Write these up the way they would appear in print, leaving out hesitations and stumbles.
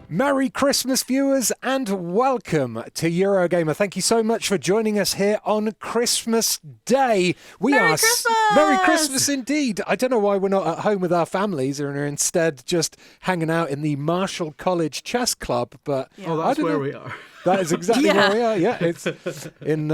Merry Christmas, viewers, and welcome to Eurogamer. Thank you so much for joining us here on Christmas Day. Merry Christmas! Merry Christmas indeed. I don't know why we're not at home with our families and are instead just hanging out in the Marshall College Chess Club. But Oh, that's where we are. That is exactly where we are. Yeah, it's in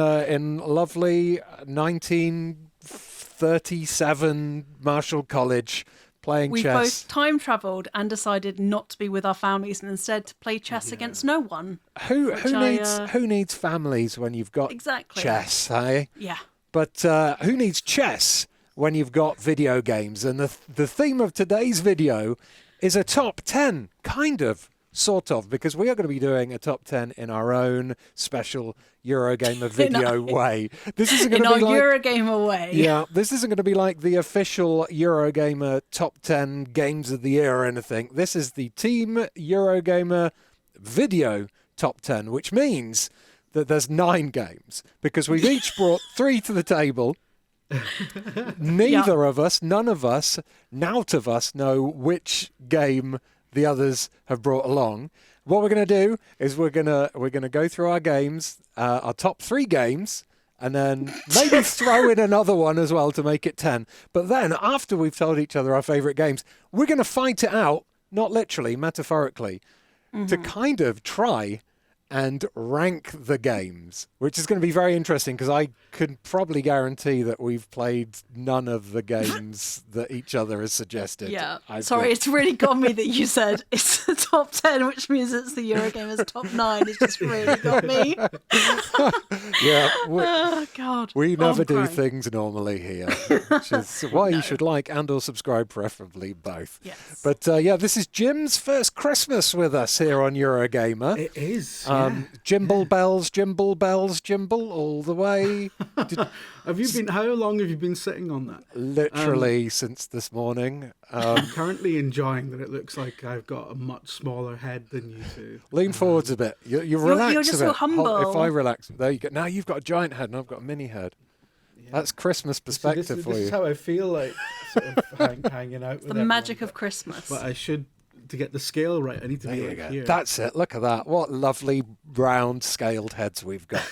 lovely 1937 Marshall College. We've chess. both time travelled and decided not to be with our families and instead to play chess against no one. Who needs families when you've got chess, hey? Yeah. But who needs chess when you've got video games? And the theme of today's video is a top 10, kind of, sort of, because we are going to be doing a top 10 in our own special Eurogamer video way. This isn't going to be like Eurogamer way. Yeah, this isn't going to be like the official Eurogamer top 10 games of the year or anything. This is the Team Eurogamer video top 10, which means that there's 9 games because we've each brought 3 to the table. Neither of us, none of us, nout of us know which game the others have brought along. What we're going to do is we're going to go through our games, our top 3 games, and then maybe throw in another one as well to make it 10. But then after we've told each other our favourite games, we're going to fight it out, not literally, metaphorically, to kind of try and rank the games, which is going to be very interesting because I could probably guarantee that we've played none of the games that each other has suggested. Yeah. Sorry, it's really got me that you said it's the top 10, which means it's the Eurogamer's top 9. It's just really got me. Yeah. Oh, God. We never do things normally here, which is why you should like and or subscribe, preferably both. Yes. But this is Jim's first Christmas with us here on Eurogamer. It is. Jimble bells, Jimble bells, Jimble all the way. How long have you been sitting on that? Literally since this morning. I'm currently enjoying that it looks like I've got a much smaller head than you two. Lean forwards a bit. You relax you're just a bit. so humble. If I relax, there you go. Now you've got a giant head and I've got a mini head. Yeah. That's Christmas perspective for you. This is how I feel like sort of hanging out with the magic of Christmas. But I should... To get the scale right, I need to be like here. That's it. Look at that. What lovely round scaled heads we've got.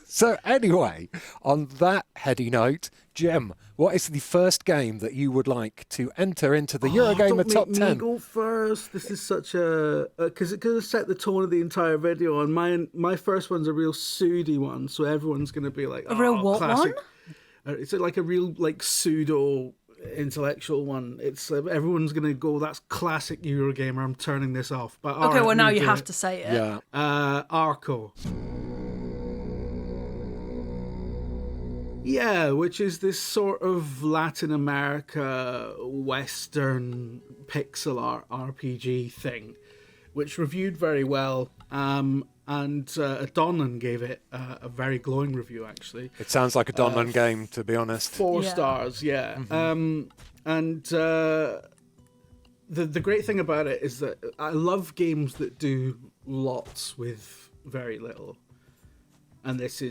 So anyway, on that heady note, Jim, what is the first game that you would like to enter into the Eurogamer top 10? Don't make me go first. This is such a... Because it could set the tone of the entire video. And my first one's a real Sudi one, so everyone's going to be like... A real what classic. One? It's like a real pseudo... intellectual one. It's everyone's gonna go, that's classic Eurogamer, I'm turning this off. But okay, well now you have to say it. Yeah. Arco. Yeah, which is this sort of Latin America Western pixel art RPG thing, which reviewed very well. And Donlan gave it a very glowing review, actually. It sounds like a Donlan game, to be honest. 4 stars, yeah. Mm-hmm. The great thing about it is that I love games that do lots with very little, and this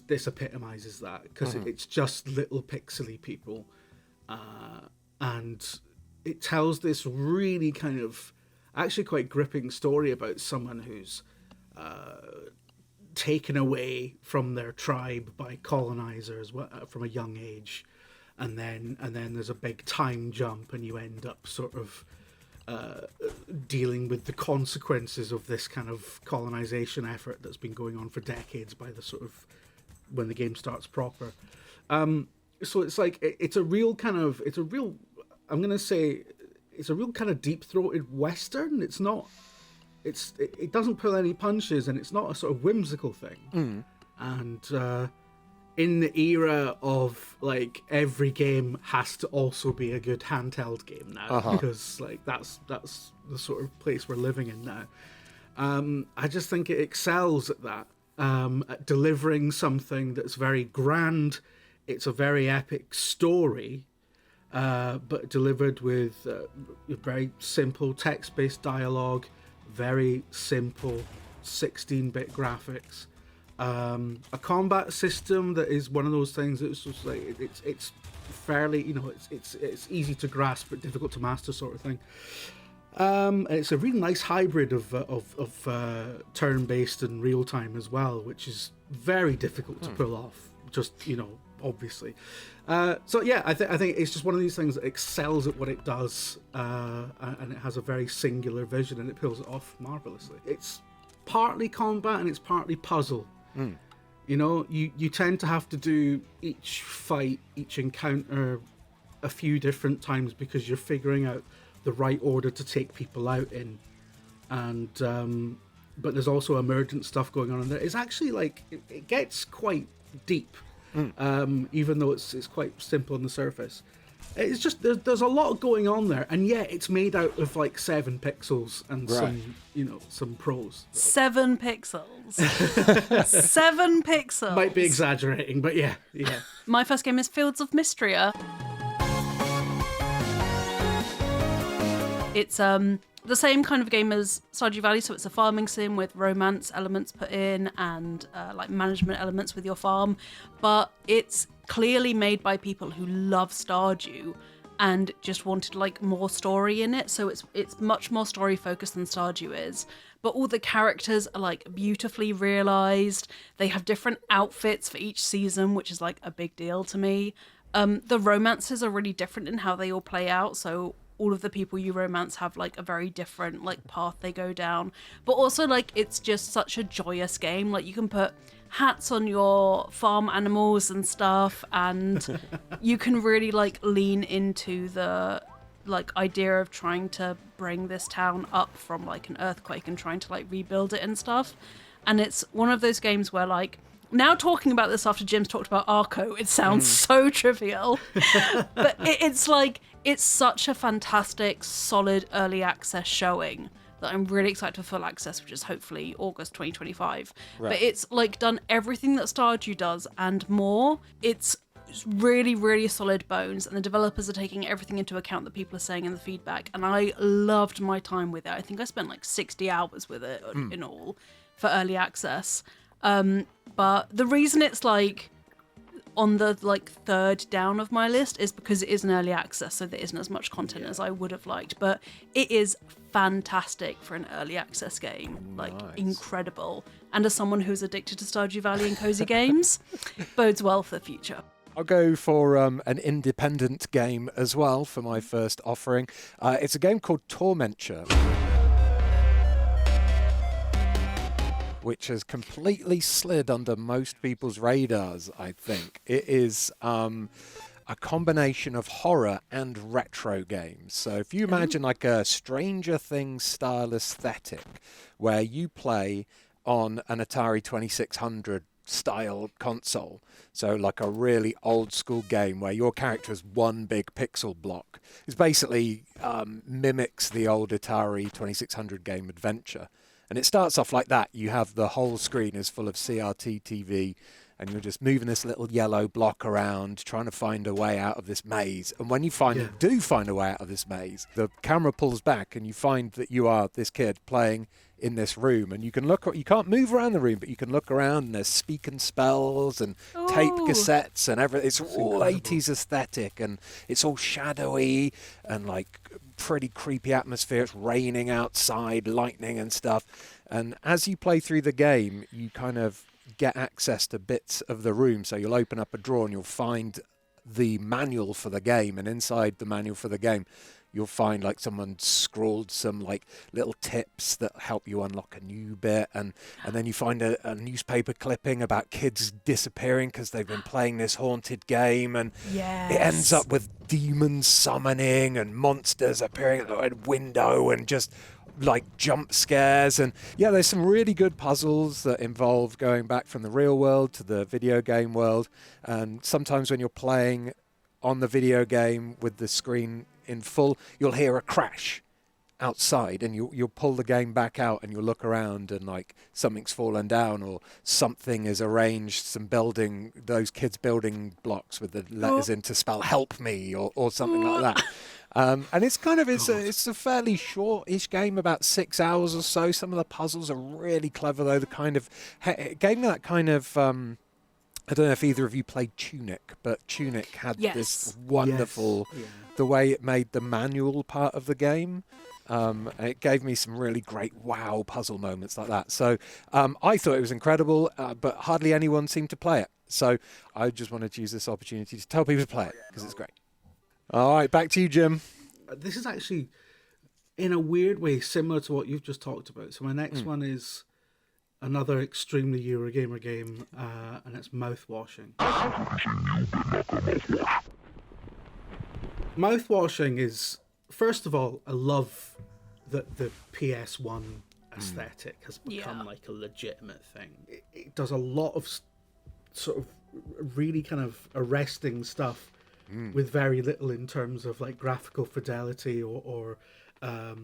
epitomizes that because it's just little pixely people, and it tells this really kind of actually quite gripping story about someone who's taken away from their tribe by colonizers from a young age, and then there's a big time jump and you end up sort of dealing with the consequences of this kind of colonization effort that's been going on for decades by the sort of when the game starts proper. So it's like it's a real kind of I'm gonna say it's a real kind of deep-throated Western. It doesn't pull any punches, and it's not a sort of whimsical thing. And in the era of like every game has to also be a good handheld game now, because like that's the sort of place we're living in now. I just think it excels at that, at delivering something that's very grand. It's a very epic story. But delivered with very simple text-based dialogue, very simple 16-bit graphics, a combat system that is one of those things that's just like it's fairly, it's easy to grasp but difficult to master sort of thing. It's a really nice hybrid of turn-based and real-time as well, which is very difficult to pull off. Just obviously. So yeah, I think it's just one of these things that excels at what it does, and it has a very singular vision, and it pulls it off marvelously. It's partly combat and it's partly puzzle. You tend to have to do each fight, each encounter a few different times because you're figuring out the right order to take people out in, and but there's also emergent stuff going on in there. It's actually like it gets quite deep, even though it's quite simple on the surface. It's just there's a lot going on there, and yet it's made out of like 7 pixels and some prose. 7 pixels. 7 pixels. Might be exaggerating, but yeah. My first game is Fields of Mistria. It's the same kind of game as Stardew Valley, so it's a farming sim with romance elements put in and like management elements with your farm, but it's clearly made by people who love Stardew and just wanted like more story in it. So it's much more story focused than Stardew is, but all the characters are like beautifully realized. They have different outfits for each season, which is like a big deal to me. The romances are really different in how they all play out, so all of the people you romance have like a very different like path they go down, but also like it's just such a joyous game. Like you can put hats on your farm animals and stuff, and you can really like lean into the like idea of trying to bring this town up from like an earthquake and trying to like rebuild it and stuff. And it's one of those games where like, now talking about this after Jim's talked about Arco, it sounds so trivial, but it's like, it's such a fantastic, solid early access showing that I'm really excited for full access, which is hopefully August 2025. Right. But it's like done everything that Stardew does and more. It's really, really solid bones, and the developers are taking everything into account that people are saying in the feedback. And I loved my time with it. I think I spent like 60 hours with it in all for early access. But the reason it's like on the like 3rd down of my list is because it is an early access, so there isn't as much content as I would have liked, but it is fantastic for an early access game. Like incredible. And as someone who's addicted to Stardew Valley and cozy games, bodes well for the future. I'll go for an independent game as well for my first offering. It's a game called Tormenture, which has completely slid under most people's radars, I think. It is a combination of horror and retro games. So if you imagine like a Stranger Things style aesthetic, where you play on an Atari 2600 style console, so like a really old school game where your character is one big pixel block, it basically mimics the old Atari 2600 game Adventure. And it starts off like that. You have the whole screen is full of CRT TV, and you're just moving this little yellow block around, trying to find a way out of this maze. And when you do find a way out of this maze, the camera pulls back and you find that you are this kid playing in this room. And you can't move around the room, but you can look around, and there's speaking spells and tape cassettes and everything. It's all 80s aesthetic, and it's all shadowy and like pretty creepy atmosphere. It's raining outside, lightning and stuff. And as you play through the game, you kind of get access to bits of the room. So you'll open up a drawer and you'll find the manual for the game, and inside the manual for the game you'll find like someone scrawled some like little tips that help you unlock a new bit, and then you find a newspaper clipping about kids disappearing because they've been playing this haunted game, and it ends up with demons summoning and monsters appearing at the window and just like jump scares. And yeah, there's some really good puzzles that involve going back from the real world to the video game world. And sometimes when you're playing on the video game with the screen in full, you'll hear a crash outside, and you'll pull the game back out and you'll look around and like something's fallen down or something is arranged, those kids building blocks with the letters in to spell help me or something like that. And it's kind of it's a fairly short-ish game, about 6 hours or so. Some of the puzzles are really clever though. The kind of it gave me that kind of I don't know if either of you played Tunic, but Tunic had this wonderful the way it made the manual part of the game And it gave me some really great wow puzzle moments like that. So I thought it was incredible, but hardly anyone seemed to play it. So I just wanted to use this opportunity to tell people to play it because it's great. All right, back to you, Jim. This is actually, in a weird way, similar to what you've just talked about. So my next one is another extremely Eurogamer game, and it's Mouthwashing. Mouthwashing is, first of all, I love that the PS1 aesthetic has become like a legitimate thing. It does a lot of sort of really kind of arresting stuff with very little in terms of like graphical fidelity or I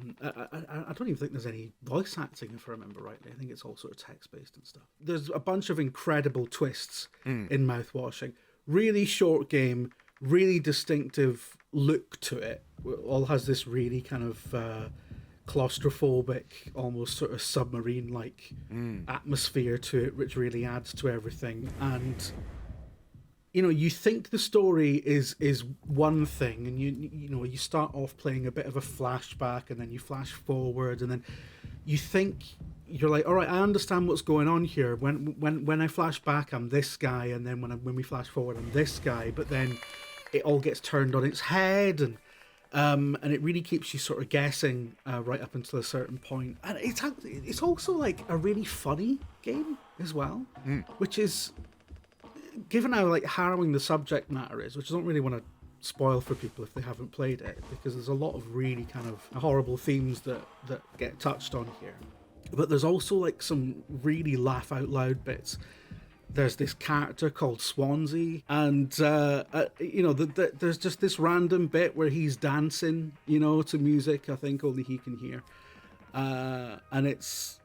don't even think there's any voice acting, if I remember rightly. I think it's all sort of text-based and stuff. There's a bunch of incredible twists in Mouthwashing. Really short game, really distinctive look to it. All has this really kind of claustrophobic, almost sort of submarine-like atmosphere to it, which really adds to everything. And you know, you think the story is one thing, and you know, you start off playing a bit of a flashback, and then you flash forward, and then you think you're like, all right, I understand what's going on here. When I flash back, I'm this guy, and then when we flash forward, I'm this guy. But then it all gets turned on its head, and it really keeps you sort of guessing right up until a certain point. And it's also like a really funny game as well, which is, given how like harrowing the subject matter is, which I don't really want to spoil for people if they haven't played it, because there's a lot of really kind of horrible themes that get touched on here. But there's also like some really laugh out loud bits. There's this character called Swansea, and you know, there's just this random bit where he's dancing, you know, to music I think only he can hear, and it's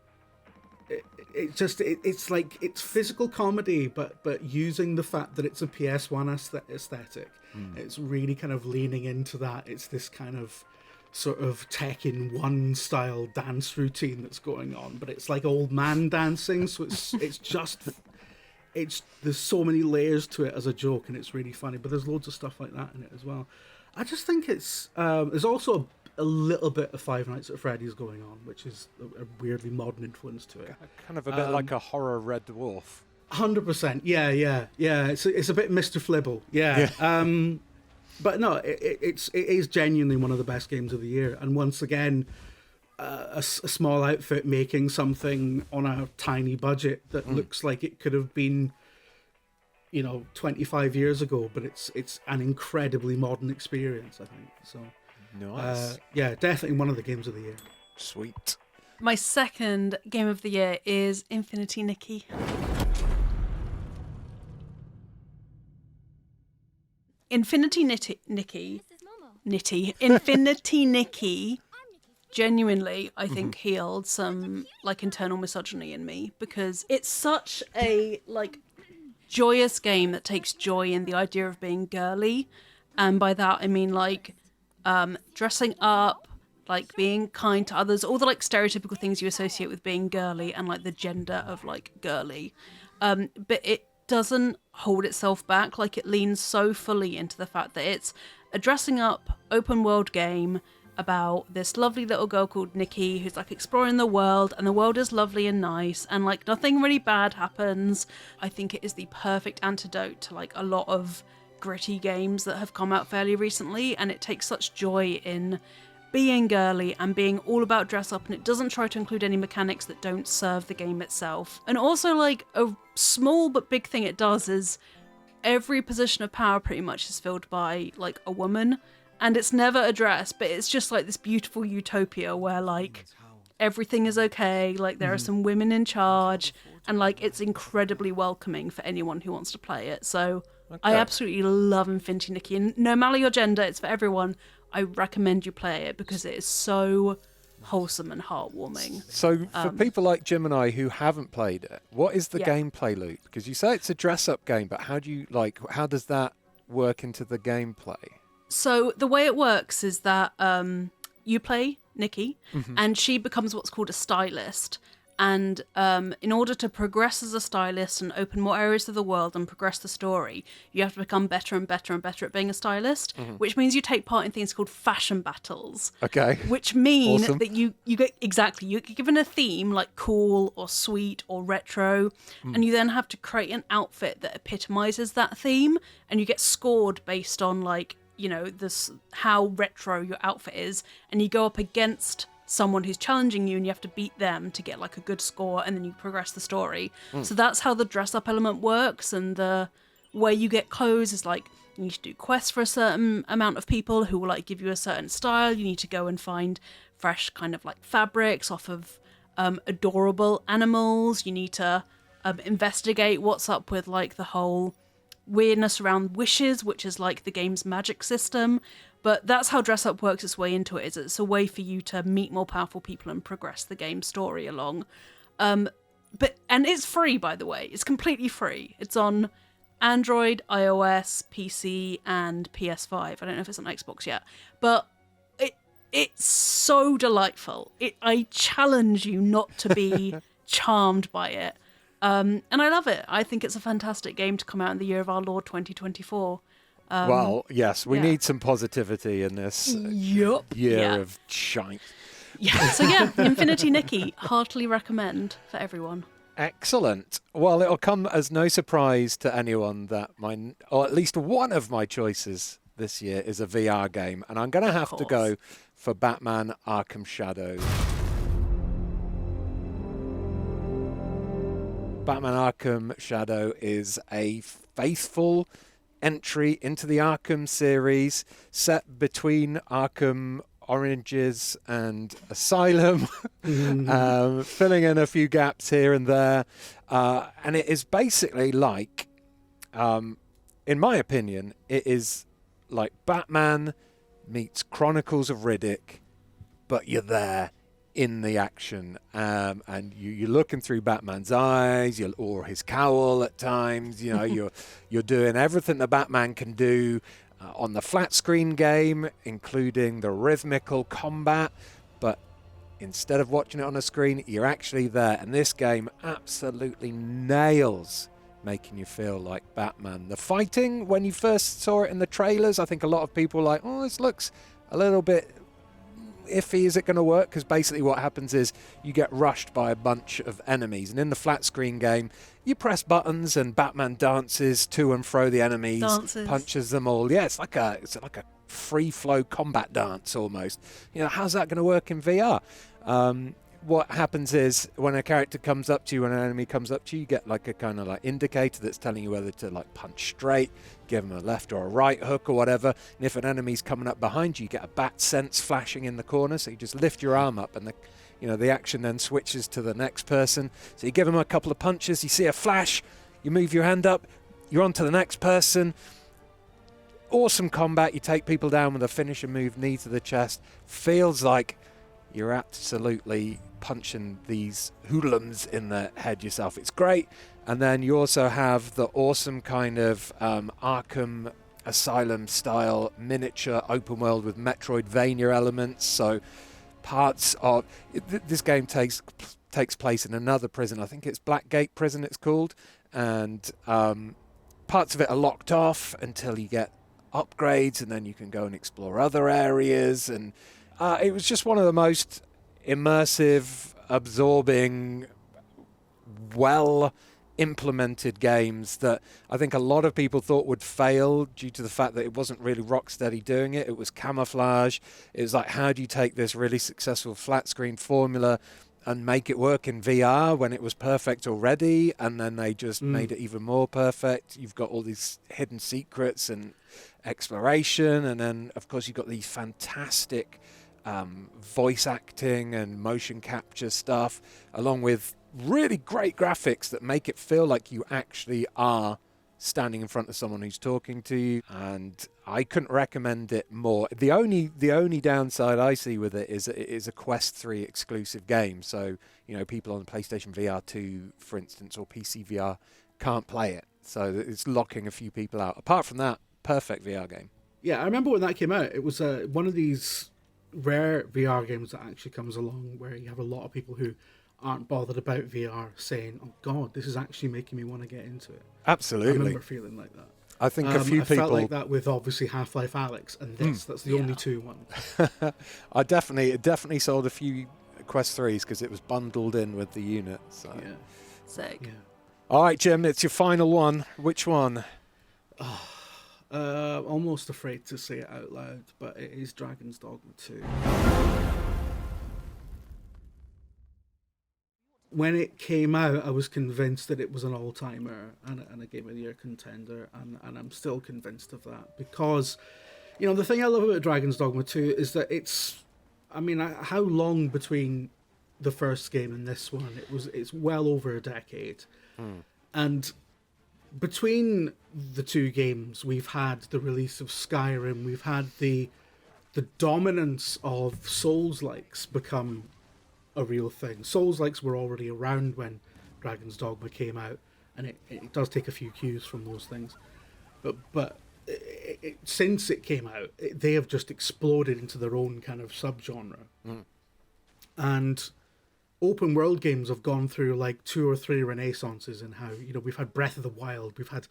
like it's physical comedy, but using the fact that it's a PS1 aesthetic. It's really kind of leaning into that. It's this kind of sort of Tekken 1 style dance routine that's going on, but it's like old man dancing, so there's so many layers to it as a joke, and it's really funny. But there's loads of stuff like that in it as well. I just think it's there's also a little bit of Five Nights at Freddy's going on, which is a weirdly modern influence to it. Kind of a bit like a horror Red Dwarf. 100%. Yeah. It's a bit Mr. Flibble. Yeah. But no, it is genuinely one of the best games of the year. And once again, a small outfit making something on a tiny budget that looks like it could have been, you know, 25 years ago, but it's an incredibly modern experience, I think. So, nice. Yeah, definitely one of the games of the year. Sweet. My second game of the year is Infinity Nikki. Infinity Nikki genuinely, I think, healed some like internal misogyny in me, because it's such a like joyous game that takes joy in the idea of being girly, and by that I mean like dressing up, like being kind to others, all the like stereotypical things you associate with being girly, and like the gender of like girly, but it doesn't hold itself back. Like, it leans so fully into the fact that it's a dressing up open world game about this lovely little girl called Nikki who's like exploring the world, and the world is lovely and nice, and like nothing really bad happens. I think it is the perfect antidote to like a lot of gritty games that have come out fairly recently, and it takes such joy in being girly and being all about dress up, and it doesn't try to include any mechanics that don't serve the game itself. And also, like, a small but big thing it does is every position of power pretty much is filled by like a woman, and it's never addressed, but it's just like this beautiful utopia where like everything is okay, like there are some women in charge, and like it's incredibly welcoming for anyone who wants to play it. So I absolutely love Infinity Nikki, and no matter your gender, it's for everyone. I recommend you play it because it is so wholesome and heartwarming. So for people like Jim and I who haven't played it, what is the gameplay loop? Because you say it's a dress-up game, but how does that work into the gameplay? So the way it works is that you play Nikki, and she becomes what's called a stylist. And in order to progress as a stylist and open more areas of the world and progress the story, you have to become better and better and better at being a stylist, which means you take part in things called fashion battles. Okay. Which mean Awesome. that you get, exactly, you get given a theme like cool or sweet or retro, and you then have to create an outfit that epitomizes that theme, and you get scored based on like, you know, this how retro your outfit is, and you go up against someone who's challenging you and you have to beat them to get like a good score, and then you progress the story. So that's how the dress up element works, and the way you get clothes is like you need to do quests for a certain amount of people who will like give you a certain style. You need to go and find fresh kind of like fabrics off of adorable animals. You need to investigate what's up with like the whole weirdness around wishes, which is like the game's magic system. But that's how dress up works its way into it. Is it's a way for you to meet more powerful people and progress the game story along. And it's free, by the way. It's completely free. It's on Android, iOS, PC, and PS5. I don't know if it's on Xbox yet, but it's so delightful. I challenge you not to be charmed by it. And I love it. I think it's a fantastic game to come out in the year of our Lord 2024. Well, yes, we yeah. need some positivity in this Yup. year Yeah. of shite. Yeah. So yeah, Infinity Nikki, heartily recommend for everyone. Excellent. Well, it'll come as no surprise to anyone that or at least one of my choices this year is a VR game, and I'm going to have to go for Batman Arkham Shadow. Batman Arkham Shadow is a faithful entry into the Arkham series set between Arkham Oranges and Asylum, filling in a few gaps here and there. And it is basically like, in my opinion, it is like Batman meets Chronicles of Riddick, but you're there in the action, and you're looking through Batman's eyes, or his cowl at times. You know, you're doing everything that Batman can do on the flat screen game, including the rhythmical combat. But instead of watching it on a screen, you're actually there, and this game absolutely nails making you feel like Batman. The fighting, when you first saw it in the trailers, I think a lot of people were like, oh, this looks a little bit iffy. Is it going to work? Because basically what happens is you get rushed by a bunch of enemies, and in the flat screen game you press buttons and Batman dances to and fro the enemies, punches them all. Yeah, it's like a free flow combat dance almost. You know, how's that going to work in VR? What happens is when a character comes up to you, when an enemy comes up to you, you get like a kind of like indicator that's telling you whether to like punch straight, give them a left or a right hook or whatever. And if an enemy's coming up behind you, you get a bat sense flashing in the corner. So you just lift your arm up, and the action then switches to the next person. So you give them a couple of punches, you see a flash, you move your hand up, you're on to the next person. Awesome combat. You take people down with a finisher move, knee to the chest. Feels like you're absolutely punching these hoodlums in the head yourself. It's great. And then you also have the awesome kind of Arkham Asylum style miniature open world with Metroidvania elements. So parts of this game takes place in another prison. I think it's Blackgate Prison it's called. And parts of it are locked off until you get upgrades, and then you can go and explore other areas. And it was just one of the most immersive, absorbing, well-implemented games that I think a lot of people thought would fail due to the fact that it wasn't really Rocksteady doing it. It was camouflage. It was like, how do you take this really successful flat-screen formula and make it work in VR when it was perfect already? And then they just made it even more perfect. You've got all these hidden secrets and exploration, and then, of course, you've got these fantastic voice acting and motion capture stuff, along with really great graphics that make it feel like you actually are standing in front of someone who's talking to you. And I couldn't recommend it more. The only downside I see with it is it is a Quest 3 exclusive game. So, people on PlayStation VR 2, for instance, or PC VR can't play it. So it's locking a few people out. Apart from that, perfect VR game. Yeah, I remember when that came out. It was one of these rare VR games that actually comes along where you have a lot of people who aren't bothered about VR saying, "Oh God, this is actually making me want to get into it." Absolutely. I remember feeling like that. I think a few I people felt like that with obviously Half-Life Alyx and this. That's the only two ones. it definitely sold a few Quest 3s because it was bundled in with the unit. So. Yeah. Sick. Yeah. All right, Jim, it's your final one. Which one? Almost afraid to say it out loud, but it is Dragon's Dogma 2. When it came out, I was convinced that it was an all-timer and a Game of the Year contender, and I'm still convinced of that because, the thing I love about Dragon's Dogma 2 is that how long between the first game and this one? It's well over a decade, and between the two games, we've had the release of Skyrim, we've had the dominance of Souls-likes become a real thing. Souls-likes were already around when Dragon's Dogma came out, and it does take a few cues from those things. But since it came out, they have just exploded into their own kind of subgenre. And open world games have gone through like 2 or 3 renaissances in how, we've had Breath of the Wild, we've had,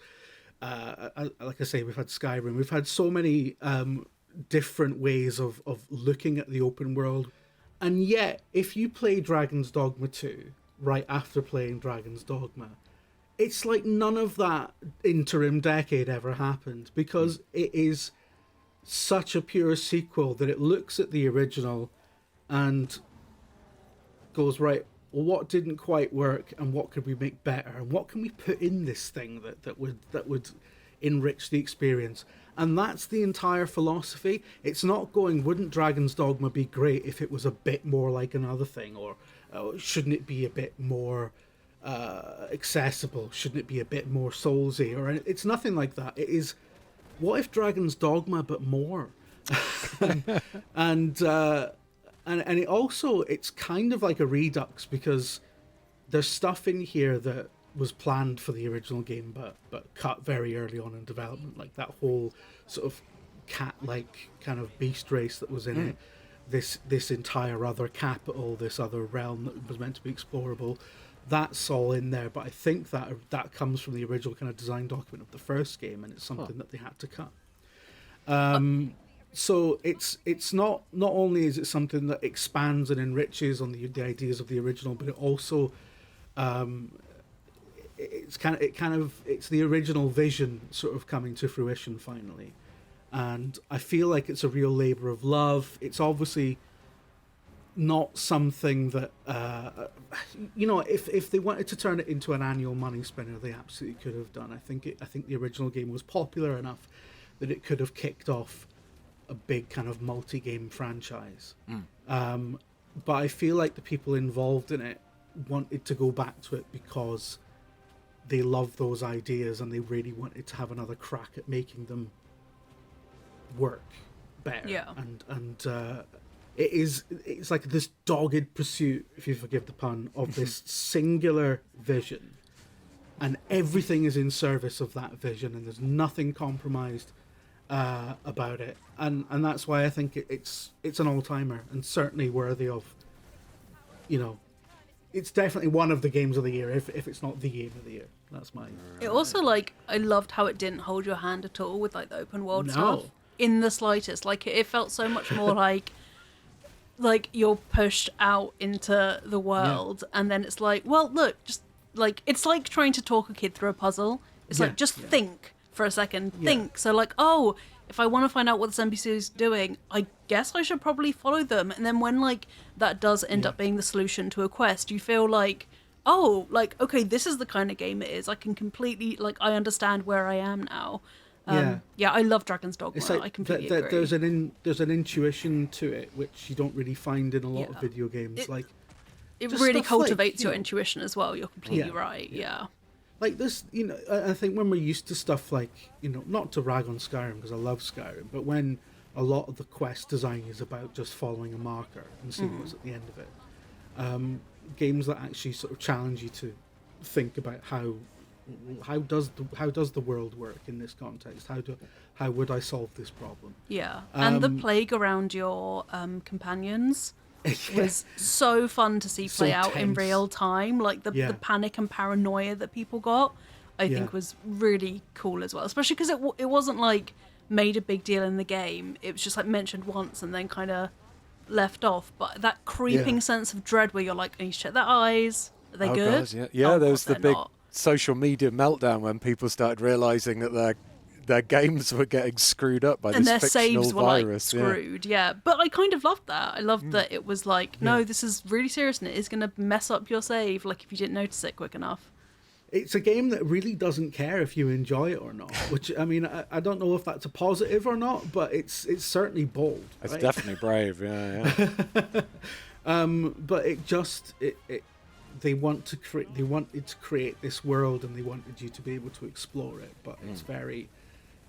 like I say, we've had Skyrim, we've had so many different ways of looking at the open world. And yet, if you play Dragon's Dogma 2 right after playing Dragon's Dogma, it's like none of that interim decade ever happened, because it is such a pure sequel that it looks at the original and goes, right, well, what didn't quite work and what could we make better and what can we put in this thing that would enrich the experience. And that's the entire philosophy. It's not going, wouldn't Dragon's Dogma be great if it was a bit more like another thing, or shouldn't it be a bit more accessible, shouldn't it be a bit more Soulsy, or it's nothing like that. It is, what if Dragon's Dogma but more? and it also, it's kind of like a redux, because there's stuff in here that was planned for the original game but cut very early on in development, like that whole sort of cat-like kind of beast race that was in it, this entire other capital, this other realm that was meant to be explorable. That's all in there, but I think that comes from the original kind of design document of the first game, and it's something that they had to cut. So it's not only is it something that expands and enriches on the ideas of the original, but it also it's the original vision sort of coming to fruition finally. And I feel like it's a real labor of love. It's obviously not something that if they wanted to turn it into an annual money spinner, they absolutely could have done. I think the original game was popular enough that it could have kicked off a big kind of multi-game franchise. But I feel like the people involved in it wanted to go back to it because they love those ideas and they really wanted to have another crack at making them work better. Yeah. And it's like this dogged pursuit, if you forgive the pun, of this singular vision, and everything is in service of that vision, and there's nothing compromised about it, and that's why I think it's an all-timer, and certainly worthy of, it's definitely one of the games of the year, if it's not the game of the year. That's my... It also, I loved how it didn't hold your hand at all with, the open world No. stuff. In the slightest. It felt so much more like you're pushed out into the world, and then it's like, well, look, just, it's like trying to talk a kid through a puzzle. It's think for a second. Think. So, oh, if I want to find out what this NPC is doing, I guess I should probably follow them. And then when, that does end up being the solution to a quest, you feel like, oh, okay, this is the kind of game it is. I can completely, I understand where I am now. I love Dragon's Dogma. It's like I completely agree. There's an intuition to it which you don't really find in a lot of video games. It really cultivates your intuition as well. You're completely right. Yeah. Like this, I think when we're used to stuff not to rag on Skyrim because I love Skyrim, but when a lot of the quest design is about just following a marker and seeing what's at the end of it, games that actually sort of challenge you to think about how does the world work in this context? How would I solve this problem? Yeah, and the plague around your companions. was so fun to see play out in tense. real time. Like the panic and paranoia that people got, I think was really cool as well. Especially because it wasn't like made a big deal in the game. It was just like mentioned once and then kind of left off. But that creeping sense of dread where you're like, I need to check their eyes. Are they good? God, yeah, Oh, there was God, the they're big not. social media meltdown when people started realizing that their games were getting screwed up by And this their fictional saves were virus. like screwed, yeah. But I kind of loved that. I loved that it was like, no, this is really serious and it is going to mess up your save, like if you didn't notice it quick enough. It's a game that really doesn't care if you enjoy it or not. Which, I mean, I don't know if that's a positive or not, but it's certainly bold. It's right? definitely brave, yeah. But they wanted to create this world and they wanted you to be able to explore it. But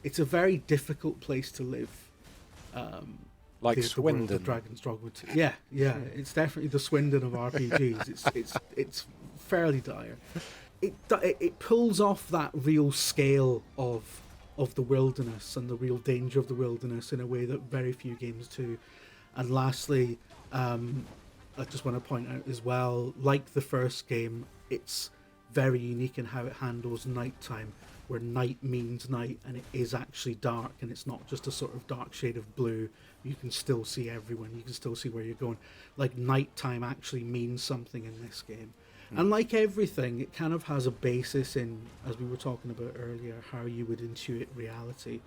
it's a very difficult place to live. Like the world of Swindon. Dragon's Dogma 2. Yeah. It's definitely the Swindon of RPGs. It's fairly dire. It pulls off that real scale of the wilderness and the real danger of the wilderness in a way that very few games do. And lastly, I just want to point out as well, like the first game, it's very unique in how it handles nighttime, where night means night and it is actually dark and it's not just a sort of dark shade of blue. You can still see everyone, you can still see where you're going. Like nighttime actually means something in this game. And like everything, it kind of has a basis in, as we were talking about earlier, how you would intuit reality.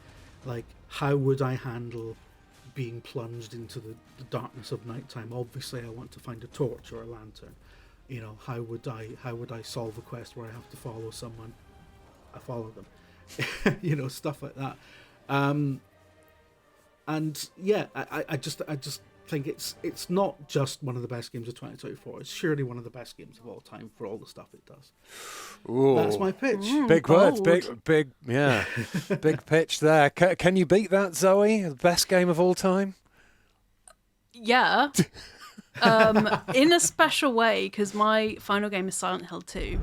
Like, how would I handle being plunged into the darkness of nighttime? Obviously, I want to find a torch or a lantern. You know, how would I solve a quest where I have to follow someone? I follow them. You know, stuff like that. And yeah, I just think it's not just one of the best games of 2024. It's surely one of the best games of all time for all the stuff it does. Ooh. That's my pitch. Big bold. words, big, yeah. Big pitch there. Can you beat that, Zoe? The best game of all time? Yeah. In a special way, because my final game is Silent Hill 2.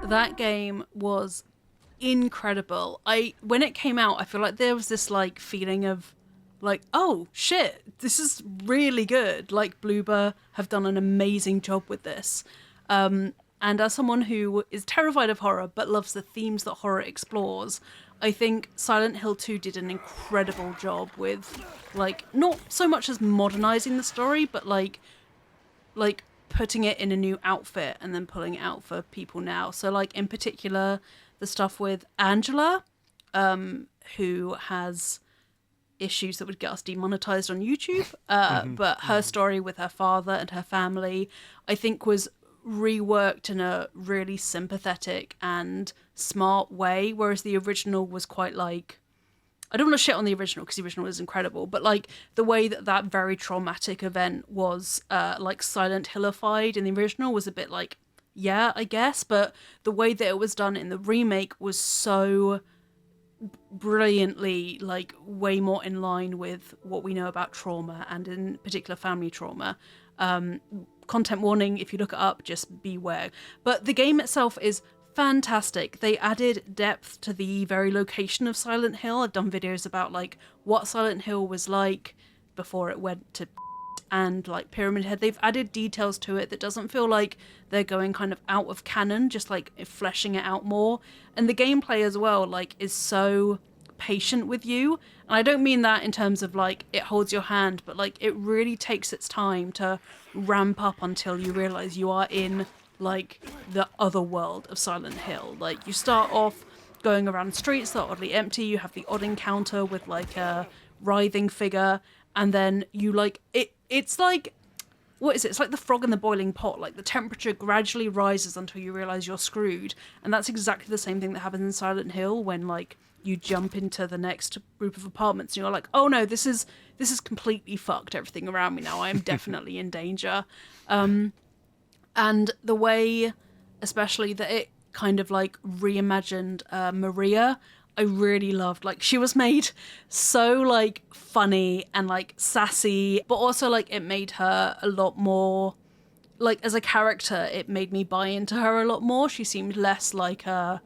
That game was incredible. When it came out, I feel like there was this like feeling of like, oh shit, this is really good. Like Bloober have done an amazing job with this. And as someone who is terrified of horror but loves the themes that horror explores, I think Silent Hill 2 did an incredible job with like not so much as modernizing the story, but like putting it in a new outfit and then pulling it out for people now. So like in particular, the stuff with Angela, who has issues that would get us demonetized on YouTube, but her story with her father and her family, I think was reworked in a really sympathetic and smart way, whereas the original was quite like, I don't want to shit on the original because the original is incredible, but like the way that very traumatic event was like Silent Hillified in the original was a bit like, yeah, I guess, but the way that it was done in the remake was so brilliantly like way more in line with what we know about trauma and in particular family trauma. Content warning, if you look it up, just beware. But the game itself is fantastic. They added depth to the very location of Silent Hill. I've done videos about like what Silent Hill was like before it went to and like Pyramid Head. They've added details to it that doesn't feel like they're going kind of out of canon, just like fleshing it out more. And the gameplay as well like is so patient with you, and I don't mean that in terms of like it holds your hand, but like it really takes its time to ramp up until you realize you are in like the other world of Silent Hill. Like you start off going around streets that are oddly empty, you have the odd encounter with like a writhing figure, and then you like it's like, what is it? It's like the frog in the boiling pot. Like the temperature gradually rises until you realize you're screwed, and that's exactly the same thing that happens in Silent Hill when like you jump into the next group of apartments and you're like, oh no, this is completely fucked, everything around me now, I am definitely in danger. And the way especially that it kind of like reimagined Maria, I really loved. Like she was made so like funny and like sassy, but also like it made her a lot more like as a character, it made me buy into her a lot more. She seemed less like a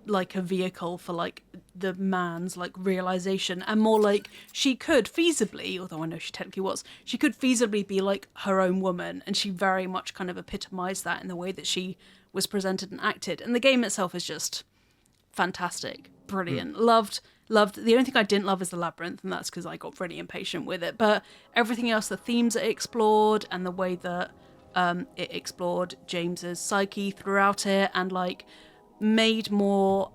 like a vehicle for like the man's like realization, and more like she could feasibly, although I know she technically was, she could feasibly be like her own woman, and she very much kind of epitomized that in the way that she was presented and acted. And the game itself is just fantastic, brilliant. Loved. The only thing I didn't love is the labyrinth, and that's because I got really impatient with it. But everything else, the themes it explored and the way that it explored James's psyche throughout it, and like made more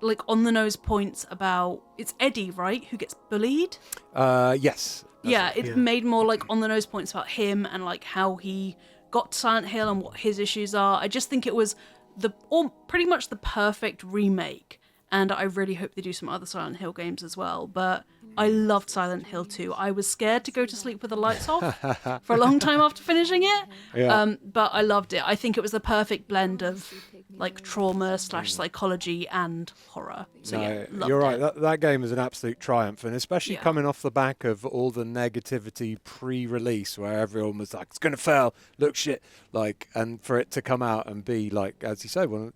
like on the nose points about, it's Eddie, right, who gets bullied? Yes. Yeah, it made more like on the nose points about him and like how he got to Silent Hill and what his issues are. I just think it was pretty much the perfect remake. And I really hope they do some other Silent Hill games as well. But I loved Silent Hill 2. I was scared to go to sleep with the lights off for a long time after finishing it. Yeah. But I loved it. I think it was the perfect blend of like trauma / psychology and horror. So yeah, loved you're it. right. That game is an absolute triumph, and especially Yeah. coming off the back of all the negativity pre-release, where everyone was like, "It's going to fail, look shit," like, and for it to come out and be like, as you say, one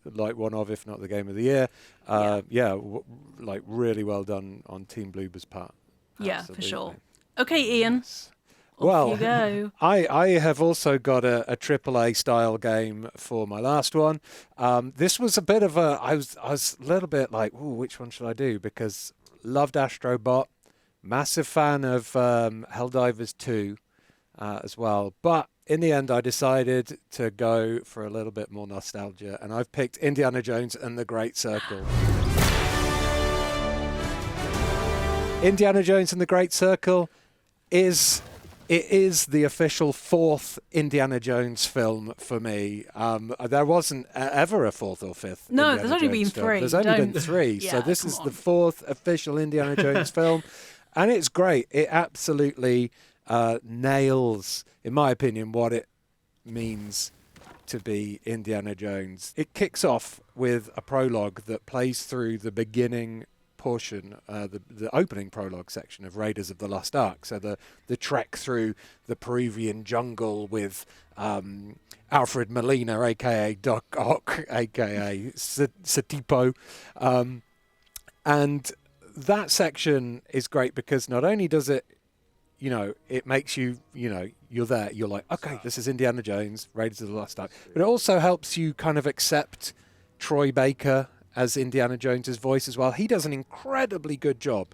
of, if not the game of the year. Like really well done on Team Bloober's part. Yeah, for Absolutely. sure. Okay, Ian. Off Well, you go. I have also got a AAA style game for my last one. This was a bit of a, I was a little bit like, ooh, which one should I do? Because loved Astrobot, massive fan of Helldivers 2 as well. But in the end, I decided to go for a little bit more nostalgia, and I've picked Indiana Jones and the Great Circle. Indiana Jones and the Great Circle is the official fourth Indiana Jones film for me. There wasn't ever a fourth or fifth. No, Indiana there's only Jones been film. three. There's only been three. Yeah, So this come is on. the fourth official Indiana Jones film. And it's great. It absolutely nails, in my opinion, what it means to be Indiana Jones. It kicks off with a prologue that plays through the beginning portion, the opening prologue section of Raiders of the Lost Ark. So the trek through the Peruvian jungle with Alfred Molina, aka Doc Ock, aka Satipo, and that section is great because not only does it, it makes you, you're there, you're like, okay, this is Indiana Jones, Raiders of the Lost Ark, but it also helps you kind of accept Troy Baker as Indiana Jones's voice as well. He does an incredibly good job.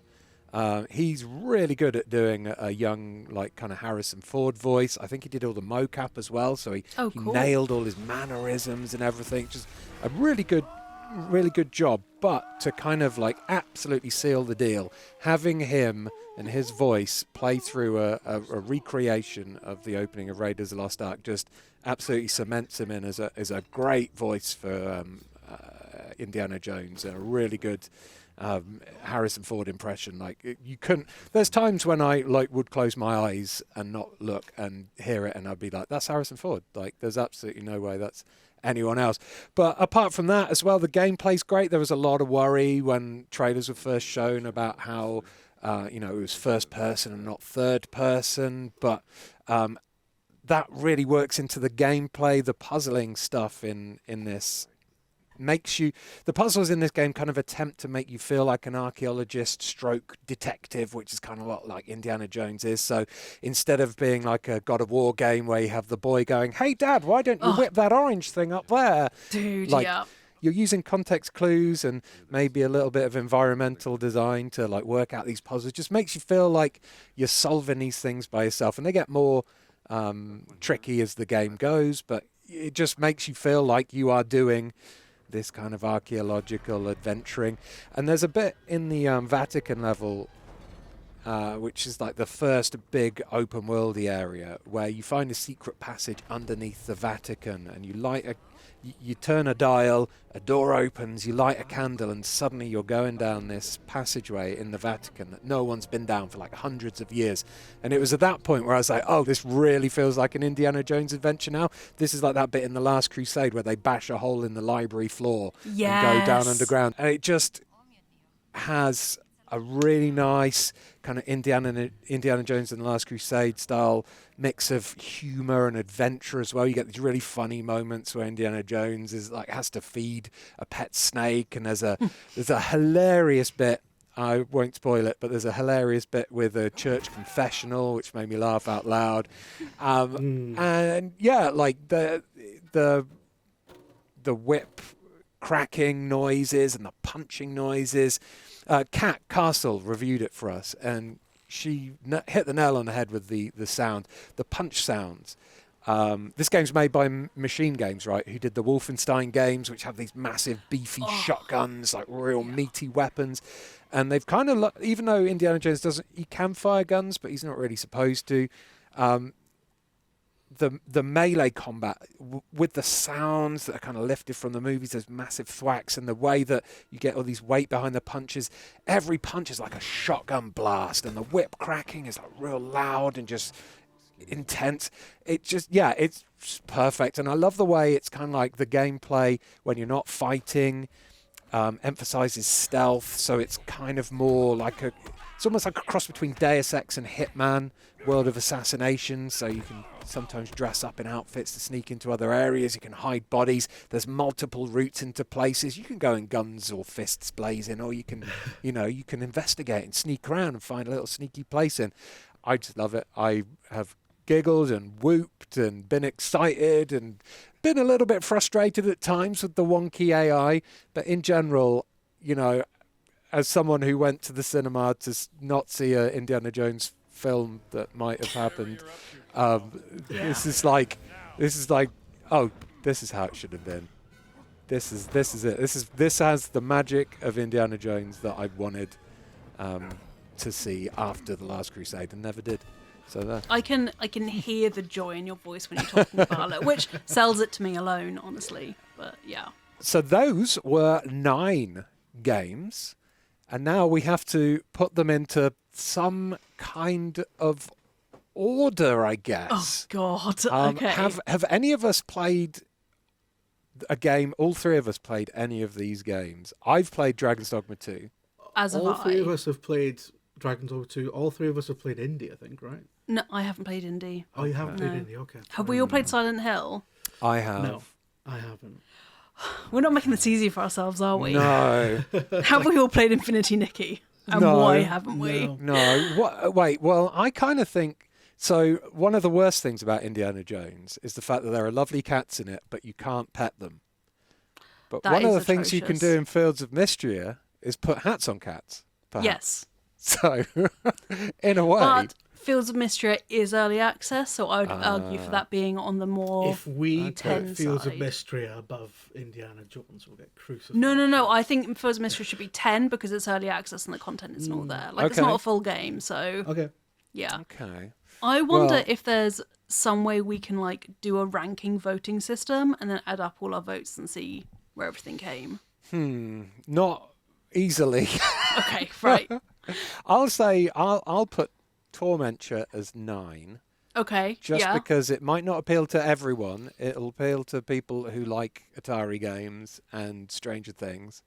He's really good at doing a young, like, kind of Harrison Ford voice. I think he did all the mocap as well, so he Cool. nailed all his mannerisms and everything. Just a really good job. But to kind of like absolutely seal the deal, having him and his voice play through a recreation of the opening of Raiders of the Lost Ark just absolutely cements him in as a great voice for Indiana Jones. A really good Harrison Ford impression. Like, you couldn't. There's times when I like would close my eyes and not look and hear it, and I'd be like, "That's Harrison Ford." Like, there's absolutely no way that's anyone else. But apart from that as well, the gameplay's great. There was a lot of worry when trailers were first shown about how it was first person and not third person, but that really works into the gameplay. The puzzling stuff in this makes you, the puzzles in this game kind of attempt to make you feel like an archaeologist stroke detective, which is kind of what like Indiana Jones is. So instead of being like a God of War game where you have the boy going, "Hey Dad, why don't you whip that orange thing up there?" Dude, like, yeah. You're using context clues and maybe a little bit of environmental design to like work out these puzzles. It just makes you feel like you're solving these things by yourself, and they get more tricky as the game goes, but it just makes you feel like you are doing this kind of archaeological adventuring. And there's a bit in the Vatican level, which is like the first big open worldy area, where you find a secret passage underneath the Vatican, and you turn a dial, a door opens, you light a candle, and suddenly you're going down this passageway in the Vatican that no one's been down for like hundreds of years. And it was at that point where I was like, oh, this really feels like an Indiana Jones adventure now. This is like that bit in The Last Crusade where they bash a hole in the library floor and go down Yes. underground. And it just has a really nice kind of Indiana Jones and the Last Crusade style mix of humor and adventure as well. You get these really funny moments where Indiana Jones has to feed a pet snake, and there's a hilarious bit. I won't spoil it, but there's a hilarious bit with a church confessional, which made me laugh out loud. And yeah, like the whip cracking noises and the punching noises. Kat Castle reviewed it for us, and she hit the nail on the head with the sound, the punch sounds. This game's made by Machine Games, right? Who did the Wolfenstein games, which have these massive, beefy shotguns, like real meaty weapons. And they've kind of, even though Indiana Jones he can fire guns, but he's not really supposed to. The melee combat with the sounds that are kind of lifted from the movies, those massive thwacks, and the way that you get all these weight behind the punches. Every punch is like a shotgun blast, and the whip cracking is like real loud and just intense. It's just perfect. And I love the way it's kind of like the gameplay when you're not fighting emphasizes stealth, so it's kind of more like it's almost like a cross between Deus Ex and Hitman, World of Assassination. So you can sometimes dress up in outfits to sneak into other areas. You can hide bodies. There's multiple routes into places. You can go in guns or fists blazing, or you can, you can investigate and sneak around and find a little sneaky place in. I just love it. I have giggled and whooped and been excited and been a little bit frustrated at times with the wonky AI, but in general, as someone who went to the cinema to not see a Indiana Jones film that might have happened, this is like, oh, this is how it should have been. This is it. This has the magic of Indiana Jones that I wanted to see after The Last Crusade and never did. So there. I can hear the joy in your voice when you're talking about it, which sells it to me alone, honestly. But yeah. So those were 9 games, and now we have to put them into some kind of order, I guess. Oh God. Okay. Have any of us played a game? All 3 of us played any of these games. I've played Dragon's Dogma 2. All 3 of us have played Dragon's Dogma 2. All 3 of us have played Indie, I think, right? No, I haven't played Indie. Oh, you haven't played Indie? Okay. Have we all played Silent Hill? I have. No, I haven't. We're not making this easy for ourselves, are we? No. Have we all played Infinity Nikki? And why haven't we? No. Wait, well, I kind of think... So one of the worst things about Indiana Jones is the fact that there are lovely cats in it, but you can't pet them. But one of the things you can do in Fields of Mistria is put hats on cats, perhaps. Yes. So, in a way... But Fields of Mistria is early access, so I would argue for that being on the more If we put Fields of side. Mistria above Indiana Jones, we'll get crucified. No. I think Fields of Mistria should be 10 because it's early access and the content is not there. Like, it's not a full game, so... Okay. Yeah. Okay. I wonder if there's some way we can, like, do a ranking voting system and then add up all our votes and see where everything came. Not easily. Okay, right. I'll say I'll put Tormenture as 9. Okay, Just because it might not appeal to everyone. It'll appeal to people who like Atari games and Stranger Things.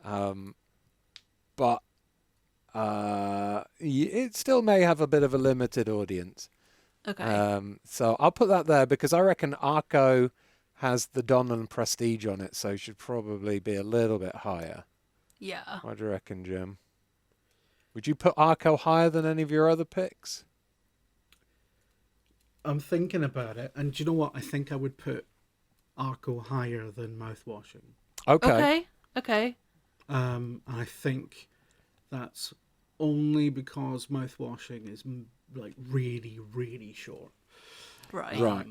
But it still may have a bit of a limited audience. Okay. So I'll put that there because I reckon Arco has the Donlan prestige on it, so it should probably be a little bit higher. Yeah. What do you reckon, Jim? Would you put Arco higher than any of your other picks? I'm thinking about it, and do you know what? I think I would put Arco higher than Mouthwashing. Okay. I think that's only because Mouthwashing is like really, really short. Right.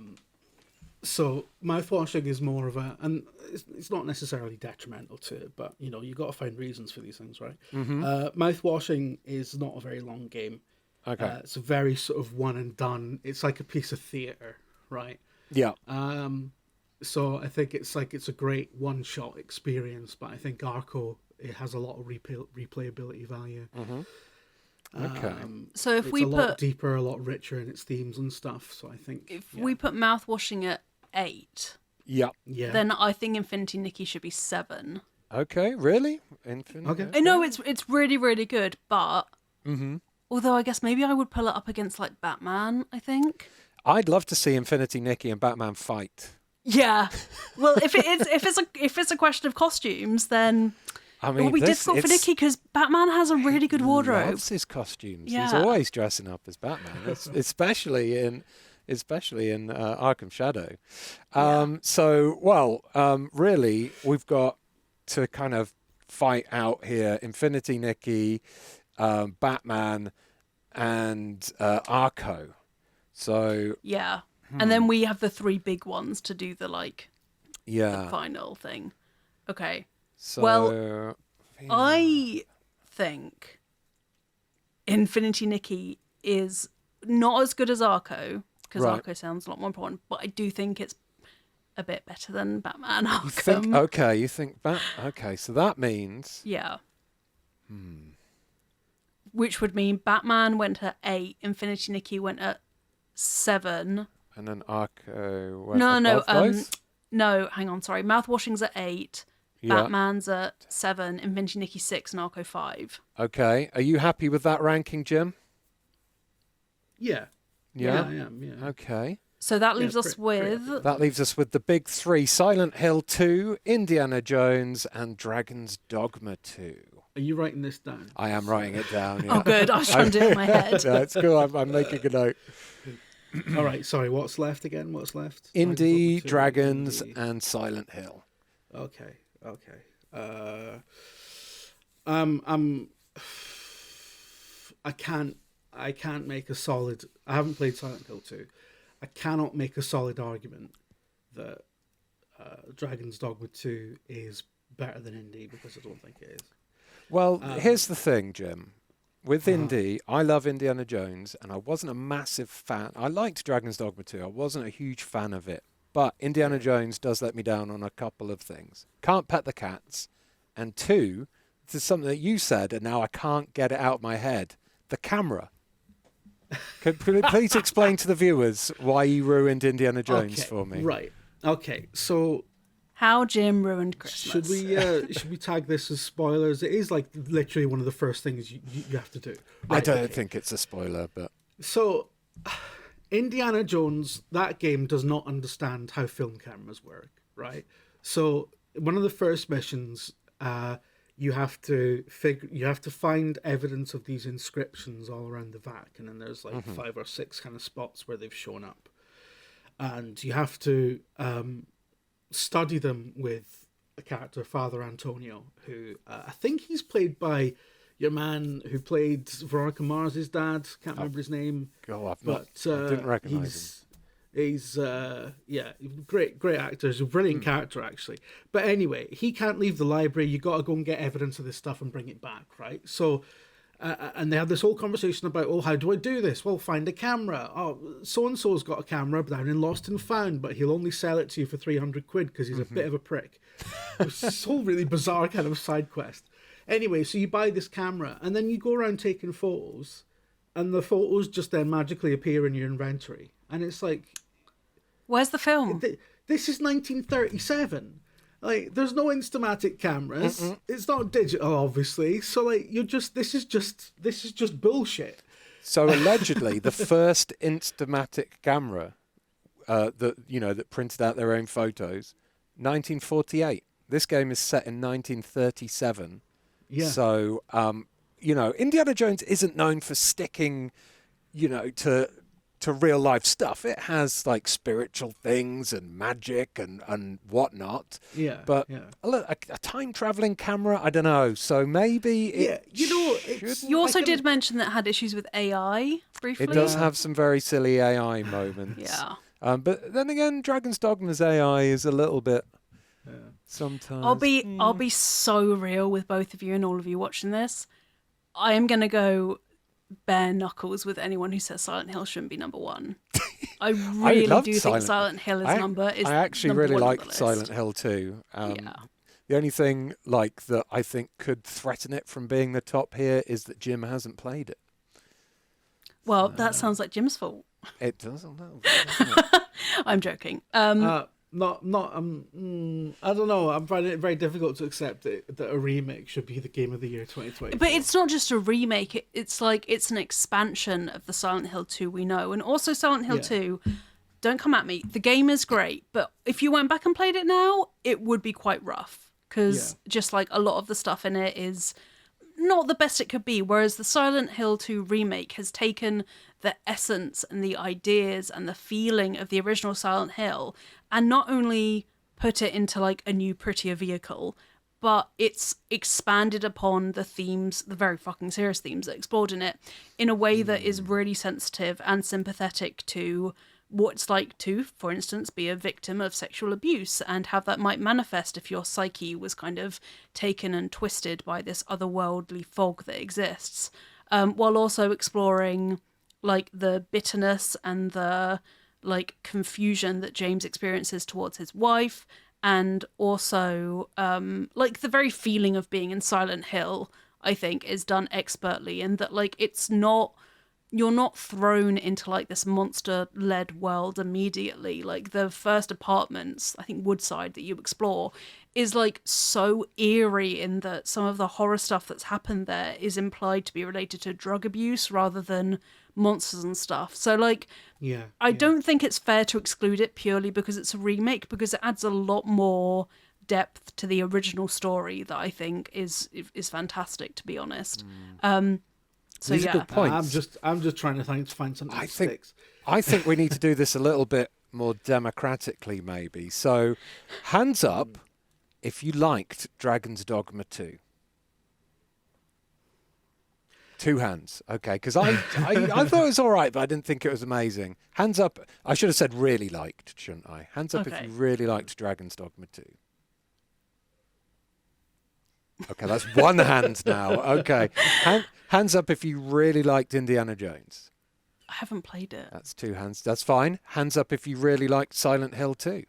So Mouthwashing is more of a, and it's not necessarily detrimental to it, but you got to find reasons for these things, right? Mouthwashing is not a very long game. Okay. It's a very sort of one and done. It's like a piece of theater, right? Yeah. So I think it's a great one shot experience, but I think Arco, it has a lot of replayability value. Okay. So if it's a lot deeper, a lot richer in its themes and stuff. So I think if we put Mouthwashing at 8, Yeah. yeah, then I think Infinity Nikki should be 7. Okay, really? Infinite. Okay. I know it's really, really good, but Mm-hmm. although I guess maybe I would pull it up against like Batman, I think. I'd love to see Infinity Nikki and Batman fight. Yeah. Well, if it's a question of costumes, then I it mean, will be difficult for Nikki because Batman has a really good wardrobe. Loves his costumes. Yeah. He's always dressing up as Batman, especially in Arkham Shadow. Really, we've got to kind of fight out here: Infinity Nikki, Batman, and Arco. So Yeah. And then we have the three big ones to do the yeah. final thing. Okay. So Well, yeah. I think Infinity Nikki is not as good as Arco, because Right. Arco sounds a lot more important, but I do think it's a bit better than Batman Arkham. You think okay? You think okay? So that means Yeah. Which would mean Batman went at 8, Infinity Nikki went at 7. and then Arco went No, above both? no, hang on, sorry. Mouthwashing's at 8, Yeah. Batman's at 7, Infinity Nikki 6, and Arco 5. Okay. Are you happy with that ranking, Jim? Yeah. Yeah. I am. Yeah. Okay. So that leaves us pretty with... That leaves us with the big three: Silent Hill 2, Indiana Jones, and Dragon's Dogma 2. Are you writing this down? I am writing it down. Yeah. Oh, good. I was trying to do it in my head. No, it's cool. I'm making a note. All right. Sorry. What's left again? What's left? Indie, Dragons, Dragons, and Silent Hill. Okay. I can't make a solid. I haven't played Silent Hill 2. I cannot make a solid argument that Dragon's Dogma 2 is better than Indie, because I don't think it is. Well, here's the thing, Jim. With Indie, I love Indiana Jones, and I wasn't a massive fan. I liked Dragon's Dogma 2. I wasn't a huge fan of it. But Indiana Jones does let me down on a couple of things. Can't pet the cats. And 2, this is something that you said, and now I can't get it out of my head. The camera. Could please explain to the viewers why you ruined Indiana Jones for me? Right. Okay. So How Jim ruined Christmas. should we tag this as spoilers? It is like literally one of the first things you have to do. I Right, don't okay. think it's a spoiler, but So, Indiana Jones, that game does not understand how film cameras work, right? So, one of the first missions, you have to find evidence of these inscriptions all around the VAC, and then there's like 5 or 6 kind of spots where they've shown up, and you have to study them with a character, Father Antonio, who I think he's played by your man who played Veronica Mars's dad. Can't remember his name. oh, I He's didn't recognise great actor. He's a brilliant character, actually. But anyway, he can't leave the library. You got to go and get evidence of this stuff and bring it back, right? So, and they had this whole conversation about, oh, how do I do this? Well, find a camera. Oh, so and so's got a camera down in Lost and Found, but he'll only sell it to you for 300 quid because he's a bit of a prick. It's this whole really bizarre kind of side quest. Anyway, so you buy this camera and then you go around taking photos, and the photos just then magically appear in your inventory, and it's like, Where's the film? this is 1937. Like, there's no Instamatic cameras. It's not digital, obviously. So, like, this is just bullshit. So allegedly, the first Instamatic camera that printed out their own photos, 1948. This game is set in 1937. Yeah. So, Indiana Jones isn't known for sticking, to real life stuff. It has like spiritual things and magic and whatnot. Yeah. But yeah. a time traveling camera, I don't know. So maybe it You also did mention that it had issues with AI briefly. It does have some very silly AI moments. Yeah. But then again, Dragon's Dogma's AI is a little bit sometimes. I'll be so real with both of you and all of you watching this. I am gonna go bare knuckles with anyone who says Silent Hill shouldn't be number 1. I really loved do think Silent Hill is I actually number really 1 on liked the list. Silent Hill 2. Yeah. The only thing that I think could threaten it from being the top here is that Jim hasn't played it. Well, that sounds like Jim's fault. It does a little bit, doesn't it? I'm joking. No, I don't know. I'm finding it very difficult to accept that a remake should be the game of the year 2020. But it's not just a remake. It's like it's an expansion of the Silent Hill 2 we know, and also Silent Hill 2. Don't come at me. The game is great, but if you went back and played it now, it would be quite rough because just like a lot of the stuff in it is not the best it could be. Whereas the Silent Hill 2 remake has taken the essence and the ideas and the feeling of the original Silent Hill and not only put it into like a new, prettier vehicle, but it's expanded upon the themes, the very fucking serious themes that explored in it, in a way that is really sensitive and sympathetic to what it's like to, for instance, be a victim of sexual abuse and how that might manifest if your psyche was kind of taken and twisted by this otherworldly fog that exists, while also exploring like the bitterness and the like confusion that James experiences towards his wife, and also like the very feeling of being in Silent Hill, I think, is done expertly, in that like it's not, you're not thrown into like this monster-led world immediately. Like the first apartments, I think Woodside, that you explore is like so eerie in that some of the horror stuff that's happened there is implied to be related to drug abuse rather than monsters and stuff. So like, I don't think it's fair to exclude it purely because it's a remake, because it adds a lot more depth to the original story that I think is fantastic, to be honest. So These are good points. I'm just trying to find something that sticks. I think we need to do this a little bit more democratically, maybe. So, hands up if you liked Dragon's Dogma 2. 2 hands, okay? Because I thought it was all right, but I didn't think it was amazing. Hands up. I should have said really liked, shouldn't I? Hands up if you really liked Dragon's Dogma 2. Okay, that's 1 hand now. Okay. Hands up if you really liked Indiana Jones. I haven't played it. That's 2 hands. That's fine. Hands up if you really liked Silent Hill 2.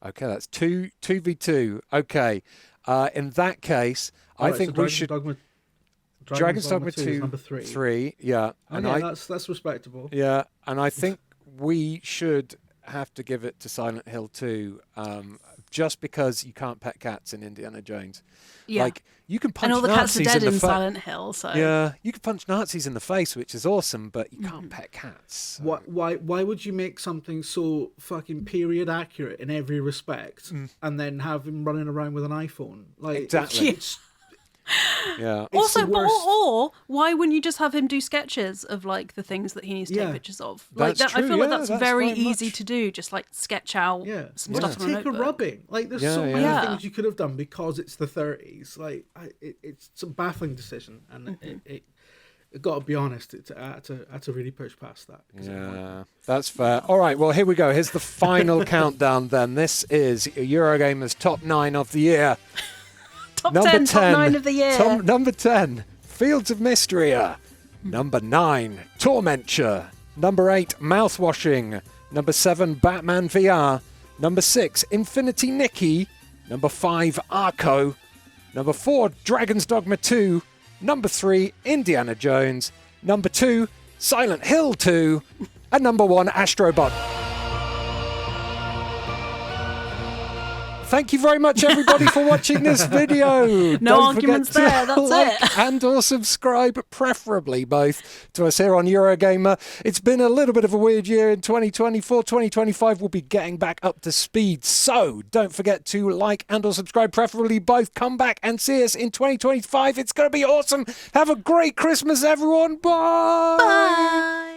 Okay, that's 2v2. Okay. In that case, I think we should... Dragon's Dogma 2 is number 3. 3, yeah. And that's respectable. Yeah, and I think we should have to give it to Silent Hill 2, just because you can't pet cats in Indiana Jones. Yeah. Like, you can punch and all the Nazis cats are dead in the Silent Hill, so... Yeah, you can punch Nazis in the face, which is awesome, but you can't pet cats. So. Why would you make something so fucking period accurate in every respect and then have him running around with an iPhone? Like, exactly. Yeah. Also, or why wouldn't you just have him do sketches of like the things that he needs to take pictures of? Like That's that, I true, feel like that's very much. easy to do. Just like sketch out some stuff on a take notebook. a rubbing. Like there's so many things you could have done because it's the 30s. Like it's a baffling decision, and it got to be honest, I had to really push past that. Yeah, that's fair. All right, well here we go. Here's the final countdown. Then this is Eurogamer's top 9 of the year. Top 10, top 9 of the year. Number 10, Fields of Mistria. Number 9, Tormenture. Number 8, Mouthwashing. Number 7, Batman VR. Number 6, Infinity Nikki. Number 5, Arco. Number 4, Dragon's Dogma 2. Number 3, Indiana Jones. Number 2, Silent Hill 2. And number 1, Astrobot. Thank you very much, everybody, for watching this video. No arguments there, that's it. And or subscribe, preferably both, to us here on Eurogamer. It's been a little bit of a weird year in 2024. 2025 will be getting back up to speed. So don't forget to like and or subscribe, preferably both. Come back and see us in 2025. It's going to be awesome. Have a great Christmas, everyone. Bye. Bye.